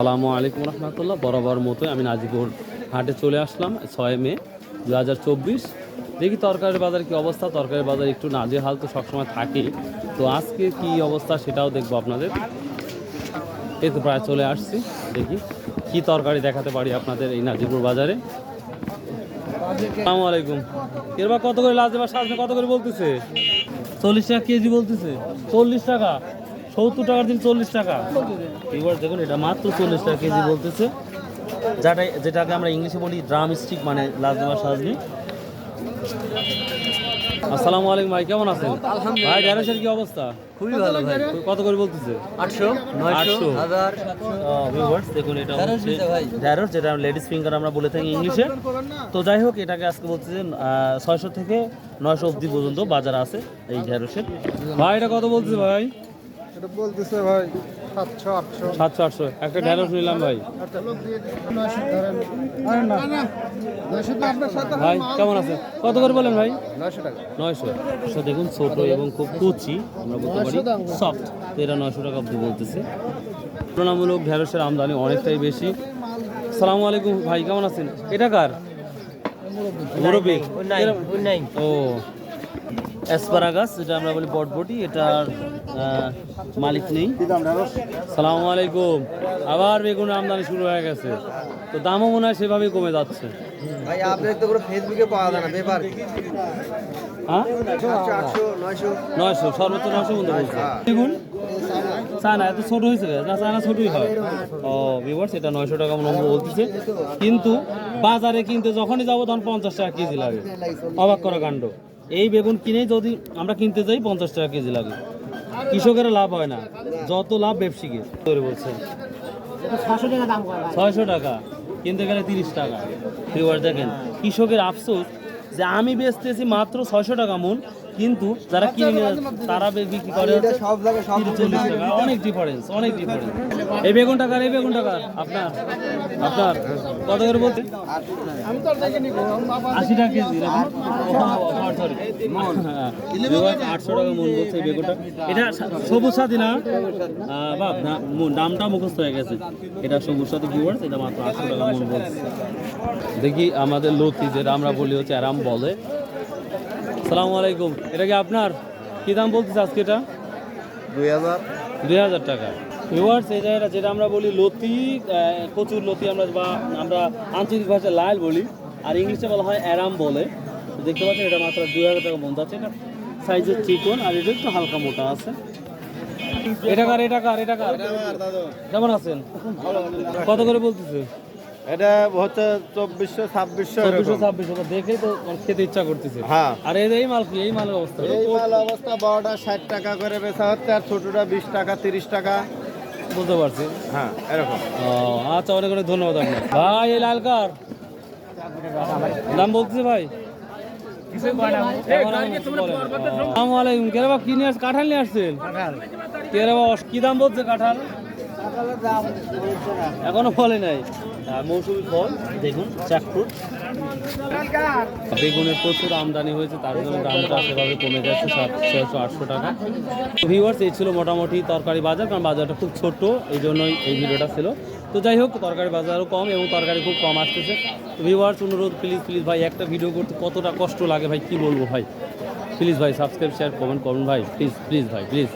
আসসালামু আলাইকুম রহমতুল্লাহ। বরাবর মতো আমি নাজিপুর হাটে চলে আসলাম 6 মে 2024। দেখি তরকারির বাজার কি অবস্থা। তরকারির বাজার একটু নাজেহাল তো সবসময় থাকে, তো আজকে কি অবস্থা সেটাও দেখবো আপনাদের। এই তো প্রায় চলে আসছি, দেখি কি তরকারি দেখাতে পারি আপনাদের এই নাজিপুর বাজারে। আসসালামু আলাইকুম। এরবার কত করে লাজেবা সাজনে কত করে বলতেছে? 40 টাকা কেজি বলতেছে। 40 টাকা, 70 টাকার দিন 40 টাকা। এবার দেখুন এটা মাত্র 40 টাকা কেজি বলতেছে, যেটাকে আমরা ইংলিশে বলি ড্রাম স্টিক, মানে লাজেবা সাজনি। আসসালামু আলাইকুম ভাই, কেমন আছেন? ভাই ঢেঁড়সের কি অবস্থা? খুবই ভালো ভাই। কত করে বলতেছে? 800 900 1000। ভিউয়ার্স দেখুন এটা হচ্ছে ঢেঁড়স, যেটা লেডিস ফিঙ্গার আমরা বলে থাকি ইংলিশে। তো যাই হোক, এটাকে আজকে বলতেছে 600 থেকে 900 অবধি পর্যন্ত বাজার আছে এই ঢেঁড়সের। ভাই এটা কত বলতেছে ভাই? এটা বলতেছে ভাই 700 800 700 800 একটা ঢেঁড়স নিলাম ভাই। ভাই কেমন আছে? কত করে বলেন ভাই? 900 টাকা। 900। দেখুন ছোট এবং খুব কুচি, আমরা বলতে পারি সফট, তো এটা 900 টাকা অবধি বলতেছে। তুলনামূলক ঢেঁড়সের আমদানি অনেকটাই বেশি। সালামু আলাইকুম ভাই, কেমন আছেন? এটা কার? মুরব্বি। ও অ্যাসপারাগাস, যেটা আমরা বলি বটবটি, এটার মালিক নেই। সালামু আলাইকুম। আবার বেগুনের আমদানি শুরু হয়ে গেছে, তো দামও মনে হয় সেভাবেই কমে যাচ্ছে। ভাই আপনি তো পুরো ফেসবুকে পাওয়া যায় না ব্যাপার। হ্যাঁ 800 900 900, সর্বোচ্চ 900 বন্ধু বলছে। বেগুন চায়না এত ছোট হয়েছে না? চায়না ছোটই হয়। ও ভিউয়ার্স, এটা 900 টাকা নম্বর বলতেছে, কিন্তু বাজারে কিনতে যখনই যাবো তখন 50 টাকা কেজি লাগে। অবাক করা কাণ্ড। এই বেগুন কিনেই যদি আমরা কিনতে যাই 50 টাকা কেজি লাগে। কৃষকের লাভ হয় না, যত লাভ ব্যবসায়ীকে করে বলছে। 600 টাকা কিনতে গেলে 30 টাকা। ভিউয়ার দেখেন, কৃষকের আফসোস যে আমি বেচতেছি মাত্র 600 টাকা মন, কিন্তু যারা কিনে নিয়ে তারা বিক্রি করে সব জায়গায় সব 40 টাকা। অনেক ডিফারেন্স, অনেক ডিফারেন্স। এই বেগুন টাকার, এই বেগুন টাকার আপনার আপনার কত করে বলতে? 80 টাকা কেজি। 800 টাকা মন বলছে এই বেগুনটা। এটা সবুজ সাথী না? বাপ নামটা মুখস্থ হয়ে গেছে। এটা সবুজ সাথী ভিউয়ার্স, এটা মাত্র 800 টাকা মন বলছে। দেখি আমাদের লতি, যেটা আমরা বলি হচ্ছে আরাম বলে। আসসালামু আলাইকুম। এটা কি আপনার? কি দাম বলতেছে আজকে এটা? 2000 টাকা। ভিউয়ার্স, এই জায়গাটা যেটা আমরা বলি লতি, কচুর লতি আমরা, বা আমরা আঞ্চলিক ভাষায় লাল বলি, আর ইংলিশে বলা হয় অ্যারাম বলে। তো দেখতে পাচ্ছেন এটা মাত্র 2000 টাকা মন যাচ্ছে। এটা সাইজের চিকন, আর এটা একটু হালকা মোটা আছে। এটা কার? এটা কার? এটা কার? কেমন আছেন? কত করে বলতেছে? এটা হচ্ছে 2400 2600 2600 দেখেই তো খেতে ইচ্ছা করতেছে। হ্যাঁ। আর এই মাল কি? এই মালের অবস্থা এই মাল অবস্থা বড়টা 60 টাকা করে বেচা হচ্ছে, আর ছোটটা 20 টাকা 30 টাকা। বুঝতে পারছি। হ্যাঁ এরকম। ও আচ্ছা, অনেক অনেক ধন্যবাদ আপনার। ভাই এই লাল কার দাম বলতেছে ভাই? আসসালামু আলাইকুম। কে রে বাপ, কি নিয়ে আসছেন? কাঁঠাল নিয়ে আসছেন? কে রে বাপ, কি দাম বলছে কাঁঠাল? এখনো ফলে নাই। মৌসুমি ফল, দেখুন জ্যাকফ্রুট। বেগুনের প্রচুর আমদানি হয়েছে, তার জন্য দামটা সেভাবে কমে যাচ্ছে 700 800 টাকা। ভিউয়ার্স, এই ছিল মোটামুটি তরকারি বাজার, কারণ বাজারটা খুব ছোট, এই জন্যই এই ভিডিওটা ছিল। তো যাই হোক, তরকারি বাজারও কম এবং তরকারি খুব কম আসতেছে। ভিউয়ার্স, অনুরোধ, প্লিজ প্লিজ ভাই, একটা ভিডিও করতে কতটা কষ্ট লাগে ভাই, কি বলবো ভাই। প্লিজ ভাই সাবস্ক্রাইব শেয়ার কমেন্ট করুন ভাই, প্লিজ প্লিজ ভাই প্লিজ।